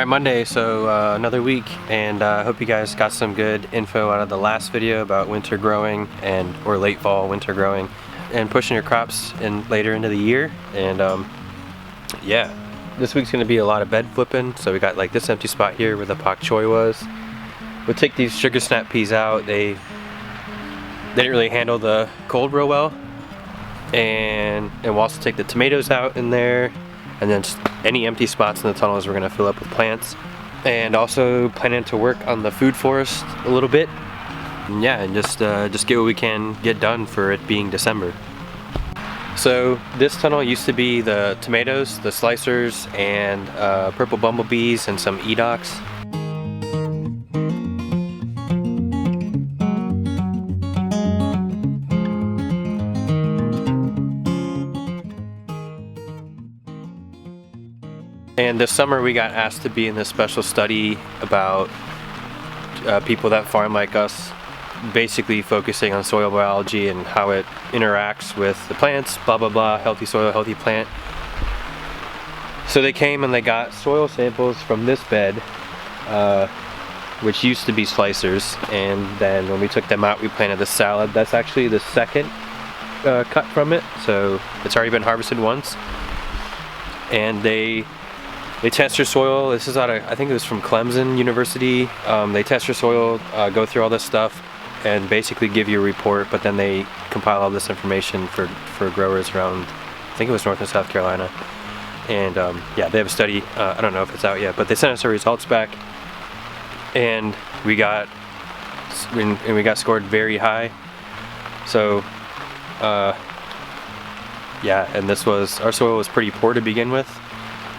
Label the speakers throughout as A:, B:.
A: Alright, Monday, so another week, and I hope you guys got some good info out of the last video about winter growing or late fall winter growing and pushing your crops in later into the year. And yeah, this week's gonna be a lot of bed flipping. So we got like this empty spot here where the pak choi was. We'll take these sugar snap peas out. They didn't really handle the cold real well, and we'll also take the tomatoes out in there. And then just any empty spots in the tunnels we're gonna fill up with plants. And also planning to work on the food forest a little bit. And yeah, and just get what we can get done for it being December. So this tunnel used to be the tomatoes, the slicers, and purple bumblebees and some edox. And this summer we got asked to be in this special study about people that farm like us, basically focusing on soil biology and how it interacts with the plants, blah blah blah, healthy soil, healthy plant. So they came and they got soil samples from this bed, which used to be slicers, and then when we took them out we planted the salad. That's actually the second cut from it, so it's already been harvested once. And they test your soil. This is out of, I think it was from Clemson University. They test your soil, go through all this stuff, and basically give you a report, but then they compile all this information for growers around, I think it was North and South Carolina. And yeah, they have a study, I don't know if it's out yet, but they sent us our results back, and we got scored very high. So yeah, and our soil was pretty poor to begin with.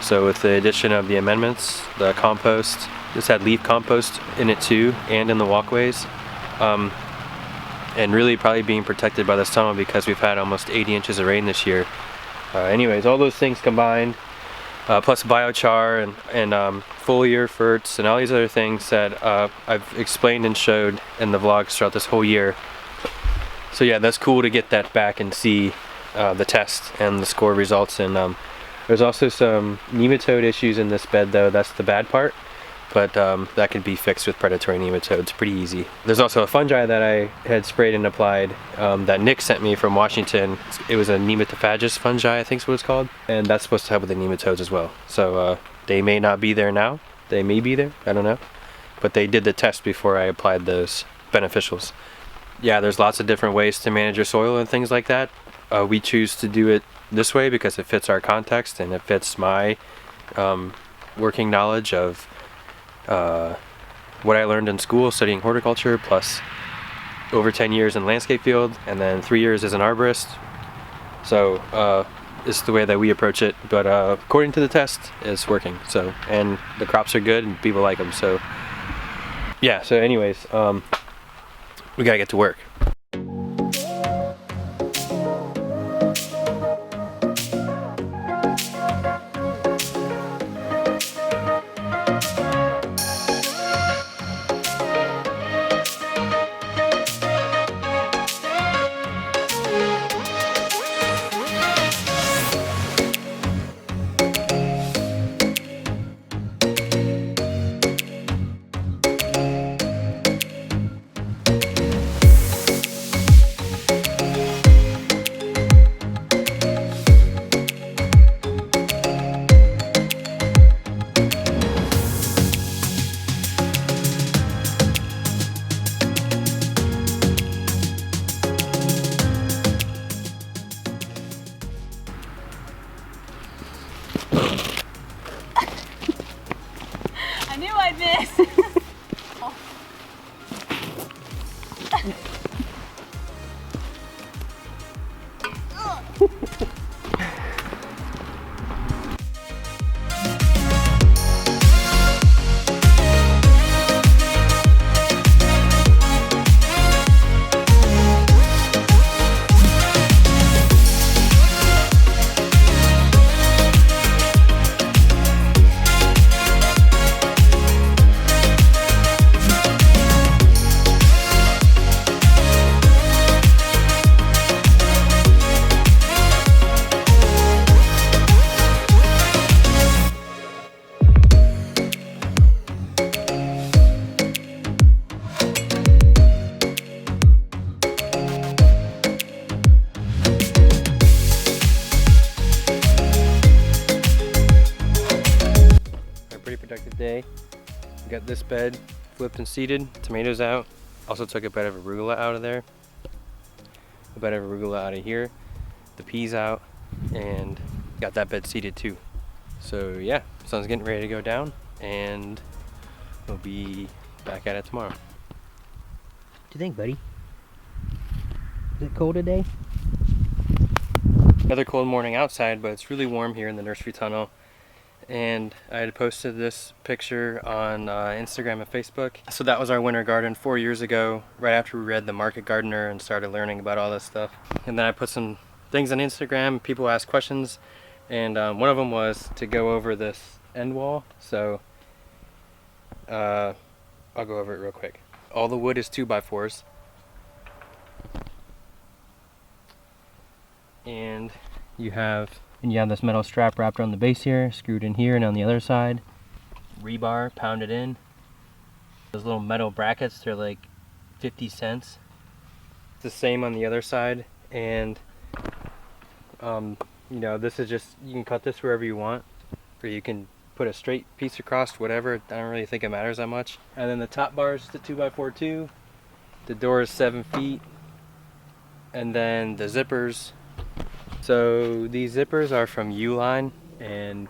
A: So with the addition of the amendments, the compost, this had leaf compost in it too, and in the walkways. And really probably being protected by this tunnel because we've had almost 80 inches of rain this year. Anyways, all those things combined, plus biochar and foliar ferts and all these other things that I've explained and showed in the vlogs throughout this whole year. So yeah, that's cool to get that back and see the test and the score results. And there's also some nematode issues in this bed though, that's the bad part. But that can be fixed with predatory nematodes pretty easy. There's also a fungi that I had sprayed and applied that Nick sent me from Washington. It was a nematophagous fungi, I think is what it's called. And that's supposed to help with the nematodes as well. So they may not be there now. They may be there, I don't know. But they did the test before I applied those beneficials. Yeah, there's lots of different ways to manage your soil and things like that. We choose to do it this way because it fits our context and it fits my working knowledge of what I learned in school studying horticulture, plus over 10 years in landscape field, and then 3 years as an arborist. So it's the way that we approach it, but according to the test, it's working. So, and the crops are good and people like them. So yeah, so anyways, we gotta get to work.
B: I knew I'd miss.
A: day. We got this bed flipped and seated, tomatoes out. Also took a bed of arugula out of there, a bed of arugula out of here, the peas out, and got that bed seated too. So yeah, sun's getting ready to go down, and we'll be back at it tomorrow.
C: What do you think, buddy? Is it cold today?
A: Another cold morning outside, but it's really warm here in the nursery tunnel. And I had posted this picture on Instagram and Facebook. So that was our winter garden 4 years ago, right after we read The Market Gardener and started learning about all this stuff. And then I put some things on Instagram, people asked questions, and one of them was to go over this end wall. So I'll go over it real quick. All the wood is 2x4s. And you have this metal strap wrapped around the base here, screwed in here and on the other side. Rebar pounded in. Those little metal brackets, they're like 50 cents. It's the same on the other side, and this is just, you can cut this wherever you want, or you can put a straight piece across, whatever. I don't really think it matters that much. And then the top bar is the 2x4 too. The door is 7 feet, and then the zippers. So these zippers are from Uline, and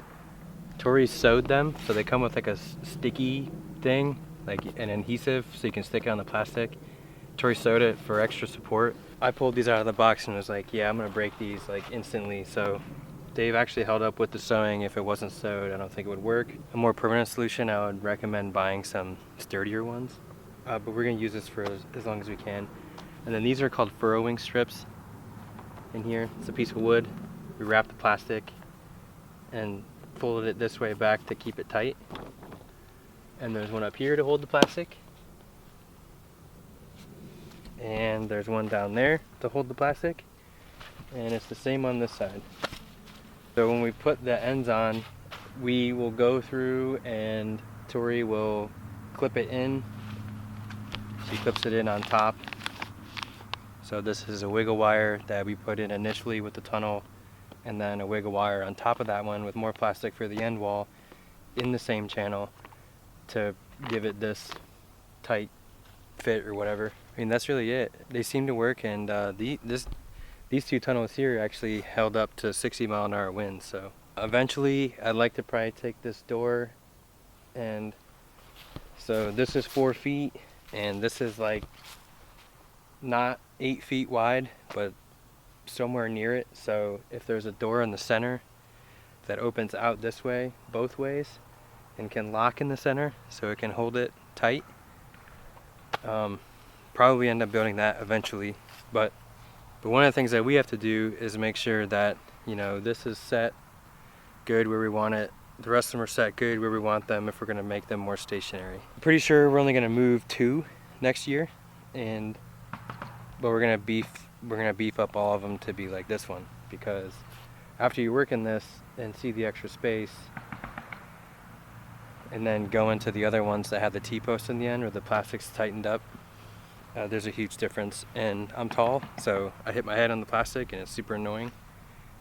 A: Tori sewed them, so they come with like a sticky thing, like an adhesive, so you can stick it on the plastic. Tori sewed it for extra support. I pulled these out of the box and was like, yeah, I'm gonna break these like instantly. So Dave actually held up with the sewing. If it wasn't sewed, I don't think it would work. A more permanent solution, I would recommend buying some sturdier ones, but we're gonna use this for as long as we can. And then these are called furrowing strips. In here, it's a piece of wood. We wrapped the plastic and folded it this way back to keep it tight. And there's one up here to hold the plastic. And there's one down there to hold the plastic. And it's the same on this side. So when we put the ends on, we will go through and Tori will clip it in. She clips it in on top. So this is a wiggle wire that we put in initially with the tunnel, and then a wiggle wire on top of that one with more plastic for the end wall in the same channel to give it this tight fit or whatever. I mean, that's really it. They seem to work, and these two tunnels here actually held up to 60-mile-an-hour winds. So eventually I'd like to probably take this door, and so this is 4 feet, and this is like not 8 feet wide, but somewhere near it. So if there's a door in the center that opens out this way, both ways, and can lock in the center so it can hold it tight, probably end up building that eventually. But one of the things that we have to do is make sure that, this is set good where we want it. The rest of them are set good where we want them if we're going to make them more stationary. I'm pretty sure we're only going to move 2 next year, but we're gonna beef up all of them to be like this one, because after you work in this and see the extra space and then go into the other ones that have the T-post in the end where the plastic's tightened up, there's a huge difference. And I'm tall, so I hit my head on the plastic and it's super annoying.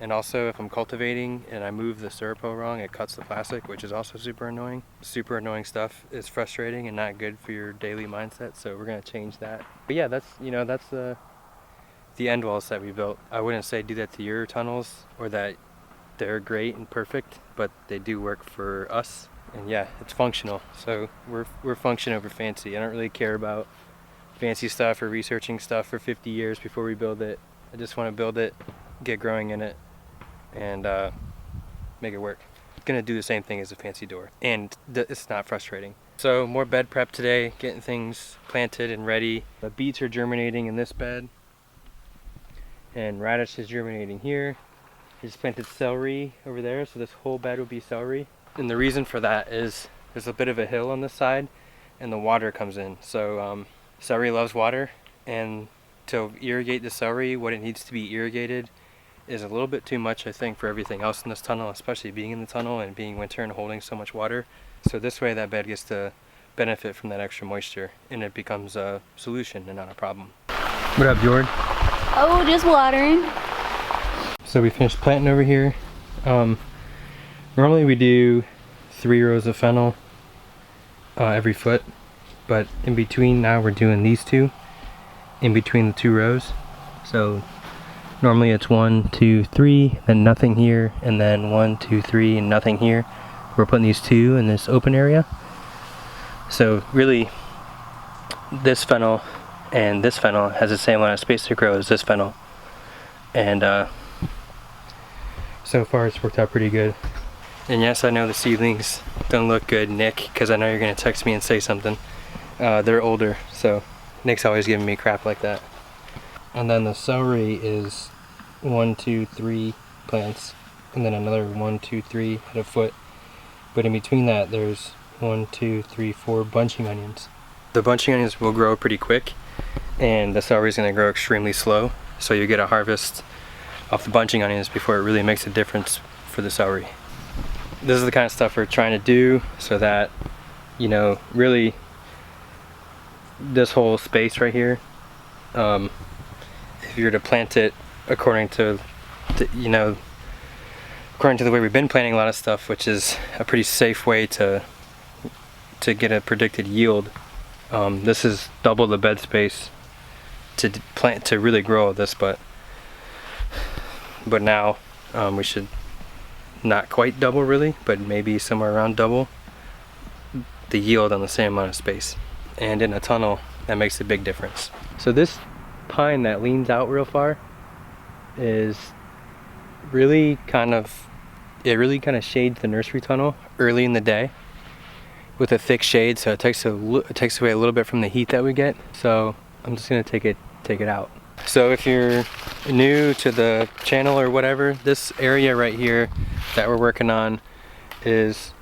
A: And also if I'm cultivating and I move the Surapo wrong, it cuts the plastic, which is also super annoying. Super annoying stuff is frustrating and not good for your daily mindset, so we're gonna change that. But yeah, that's the end walls that we built. I wouldn't say do that to your tunnels or that they're great and perfect, but they do work for us. And yeah, it's functional. So we're function over fancy. I don't really care about fancy stuff or researching stuff for 50 years before we build it. I just want to build it, get growing in it, and make it work. It's gonna do the same thing as a fancy door, and it's not frustrating. So more bed prep today, getting things planted and ready. The beets are germinating in this bed, and radish is germinating here. I just planted celery over there, so this whole bed will be celery. And the reason for that is there's a bit of a hill on this side, and the water comes in. So celery loves water, and to irrigate the celery, what it needs to be irrigated is a little bit too much, I think, for everything else in this tunnel, especially being in the tunnel and being winter and holding so much water. So this way that bed gets to benefit from that extra moisture, and it becomes a solution and not a problem. What up, Jord?
B: Oh, just watering.
A: So we finished planting over here. Normally we do 3 rows of fennel every foot, but in between now we're doing these two in between the two rows. So normally it's 1, 2, 3, then nothing here, and then 1, 2, 3, and nothing here. We're putting these two in this open area. So really, this fennel and this fennel has the same amount of space to grow as this fennel, and so far it's worked out pretty good. And yes, I know the seedlings don't look good, Nick, because I know you're gonna text me and say something. They're older, so Nick's always giving me crap like that. And then the celery is 1, 2, 3 plants, and then another 1, 2, 3 at a foot. But in between that, there's 1, 2, 3, 4 bunching onions. The bunching onions will grow pretty quick, and the celery is gonna grow extremely slow. So you get a harvest off the bunching onions before it really makes a difference for the celery. This is the kind of stuff we're trying to do so that, you know, really this whole space right here, if you were to plant it according to you know, according to the way we've been planting a lot of stuff, which is a pretty safe way to get a predicted yield, this is double the bed space to plant, to really grow this, but now we should not quite double really, but maybe somewhere around double the yield on the same amount of space. And in a tunnel, that makes a big difference. So this pine that leans out real far is really kind of, it really kind of shades the nursery tunnel early in the day with a thick shade, so it takes away a little bit from the heat that we get. So I'm just gonna take it out. So if you're new to the channel or whatever, this area right here that we're working on is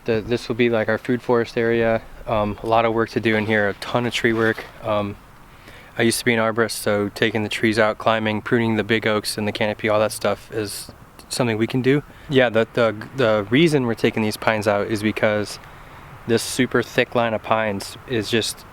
A: this will be like our food forest area. A lot of work to do in here, a ton of tree work. I used to be an arborist, so taking the trees out, climbing, pruning the big oaks and the canopy, all that stuff is something we can do. Yeah, the reason we're taking these pines out is because this super thick line of pines is just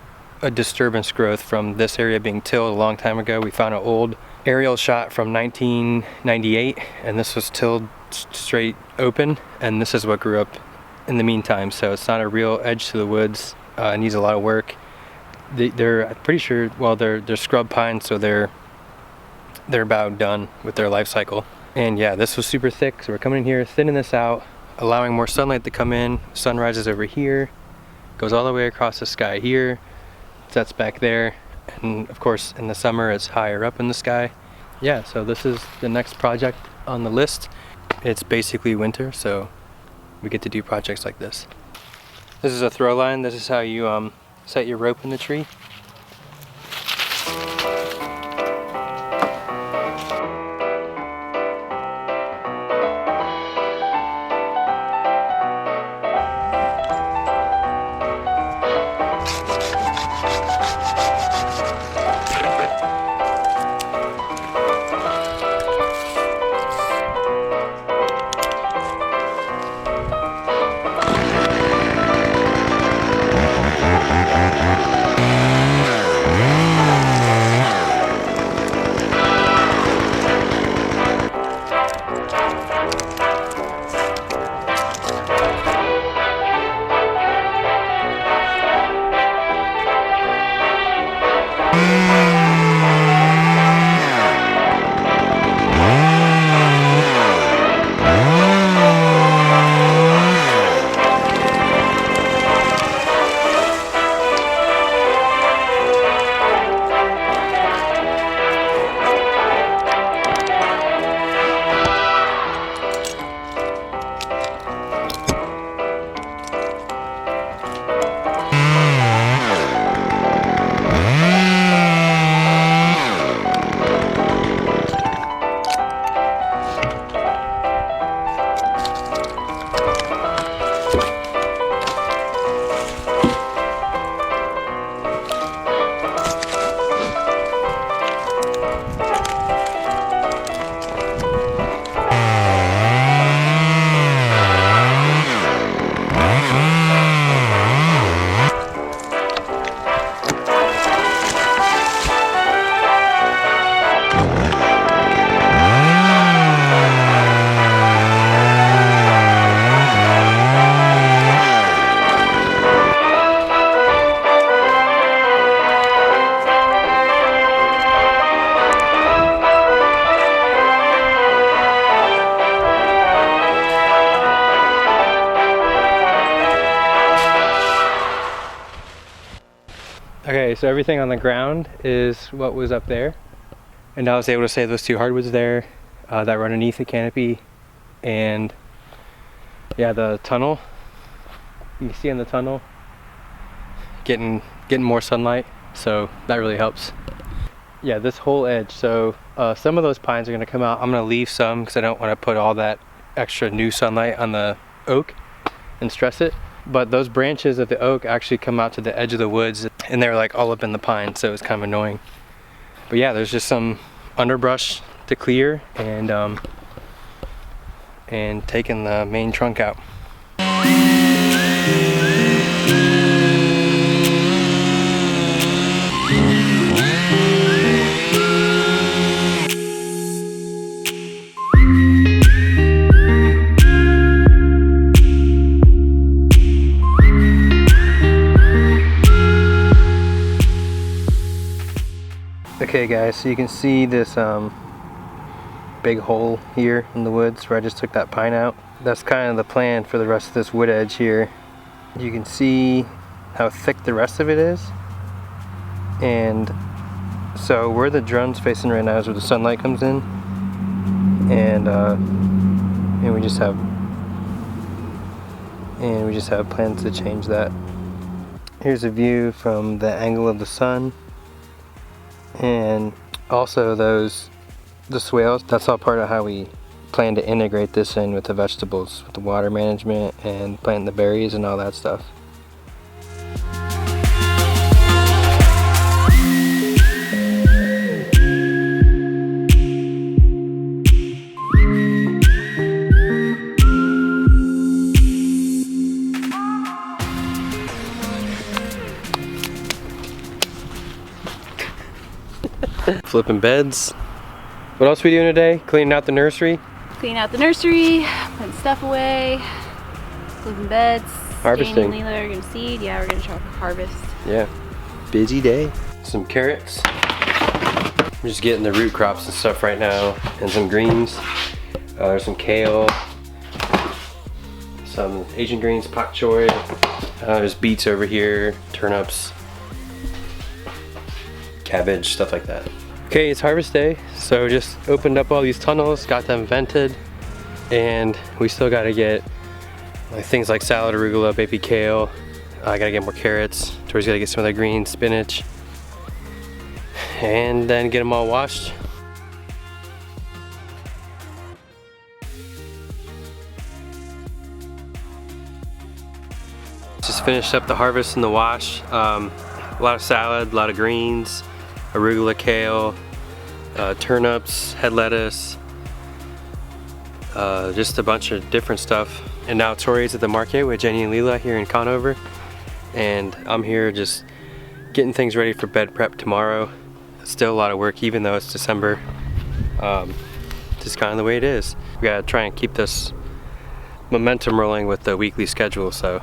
A: a disturbance growth from this area being tilled a long time ago. We found an old aerial shot from 1998, and this was tilled straight open, and this is what grew up in the meantime. So it's not a real edge to the woods. It needs a lot of work. They're pretty sure, well, they're scrub pines, so they're about done with their life cycle. And yeah, this was super thick, so we're coming in here, thinning this out, allowing more sunlight to come in. Sun rises over here, goes all the way across the sky here, sets back there, and of course in the summer it's higher up in the sky. Yeah, so this is the next project on the list. It's basically winter, so we get to do projects like this. This is a throw line. This is how you set your rope in the tree. Okay, so everything on the ground is what was up there. And I was able to save those 2 hardwoods there that were underneath the canopy. And yeah, the tunnel, you can see in the tunnel, getting more sunlight, so that really helps. Yeah, this whole edge, so some of those pines are going to come out. I'm going to leave some because I don't want to put all that extra new sunlight on the oak and stress it. But those branches of the oak actually come out to the edge of the woods, and they're like all up in the pine, so it's kind of annoying. But yeah, there's just some underbrush to clear, and taking the main trunk out. Okay guys, so you can see this big hole here in the woods where I just took that pine out. That's kind of the plan for the rest of this wood edge here. You can see how thick the rest of it is. And so where the drone's facing right now is where the sunlight comes in. And we just have plans to change that. Here's a view from the angle of the sun. And also the swales, that's all part of how we plan to integrate this in with the vegetables, with the water management and planting the berries and all that stuff. Flipping beds. What else are we doing today? Cleaning out the nursery.
B: Clean out the nursery, putting stuff away, flipping beds.
A: Harvesting.
B: Janie and Leela are gonna seed. Yeah, we're gonna try to harvest.
A: Yeah, busy day. Some carrots. I'm just getting the root crops and stuff right now, and some greens. There's some kale, some Asian greens, pak choi. There's beets over here, turnips, cabbage, stuff like that. Okay, it's harvest day, so just opened up all these tunnels, got them vented, and we still gotta get things like salad, arugula, baby kale. I gotta get more carrots. Tori's gotta get some of the green spinach, and then get them all washed. Just finished up the harvest and the wash. A lot of salad, a lot of greens, arugula, kale, turnips, head lettuce, just a bunch of different stuff. And now Tori's at the market with Jenny and Leela here in Conover, and I'm here just getting things ready for bed prep tomorrow. Still a lot of work even though it's December. Just kind of the way it is. We gotta try and keep this momentum rolling with the weekly schedule, so.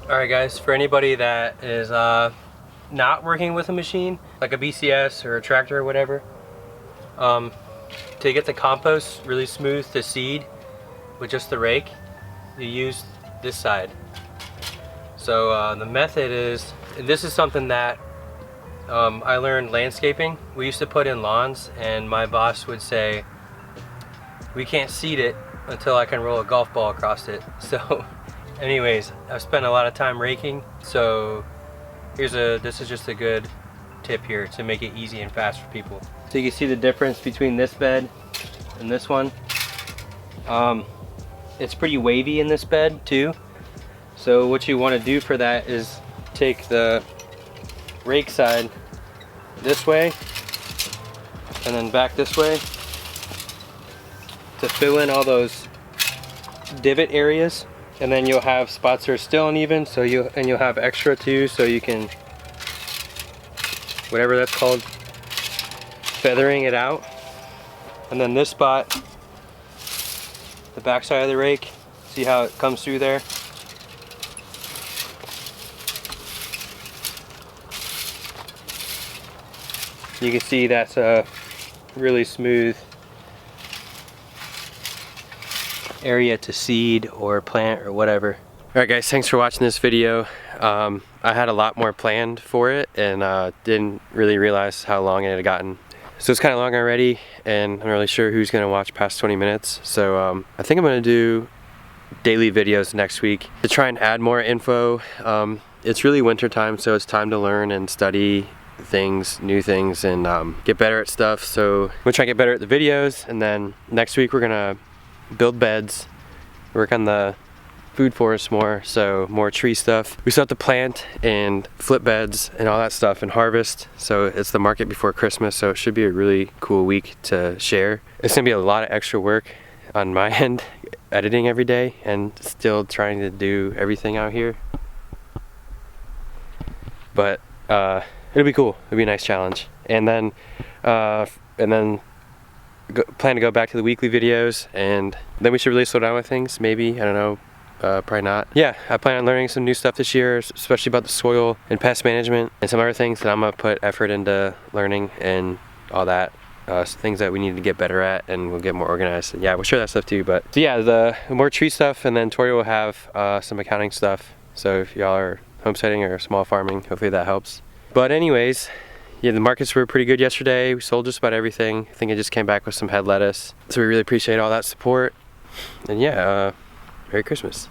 A: Alright guys, for anybody that is not working with a machine, like a BCS or a tractor or whatever, to get the compost really smooth to seed with just the rake, you use this side. So the method is, this is something that I learned landscaping. We used to put in lawns, and my boss would say, we can't seed it until I can roll a golf ball across it. So anyways, I've spent a lot of time raking, so this is just a good tip here to make it easy and fast for people. So you can see the difference between this bed and this one. It's pretty wavy in this bed too, So what you want to do for that is take the rake side this way and then back this way to fill in all those divot areas, and then you'll have spots that are still uneven, so you'll have extra too, so you can, whatever that's called, feathering it out. And then this spot, the back side of the rake, see how it comes through there? You can see that's a really smooth area to seed or plant or whatever. Alright guys, thanks for watching this video. I had a lot more planned for it and didn't really realize how long it had gotten. So it's kind of long already and I'm not really sure who's going to watch past 20 minutes. So I think I'm going to do daily videos next week to try and add more info. It's really winter time, so it's time to learn and study things, new things, and get better at stuff. So I'm gonna try and get better at the videos, and then next week we're gonna build beds, work on the food forest more, so more tree stuff. We still have to plant and flip beds and all that stuff and harvest. So it's the market before Christmas, so it should be a really cool week to share. It's gonna be a lot of extra work on my end, editing every day and still trying to do everything out here. But it'll be cool. It'll be a nice challenge. And then plan to go back to the weekly videos, and then we should really slow down with things. Maybe, I don't know, probably not. Yeah, I plan on learning some new stuff this year, especially about the soil and pest management and some other things that I'm gonna put effort into learning and all that. Things that we need to get better at, and we'll get more organized. Yeah, we'll share that stuff too. But so yeah, the more tree stuff, and then Tori will have some accounting stuff. So if y'all are homesteading or small farming, hopefully that helps. But anyways, yeah, the markets were pretty good yesterday. We sold just about everything. I think I just came back with some head lettuce. So we really appreciate all that support. And yeah, Merry Christmas.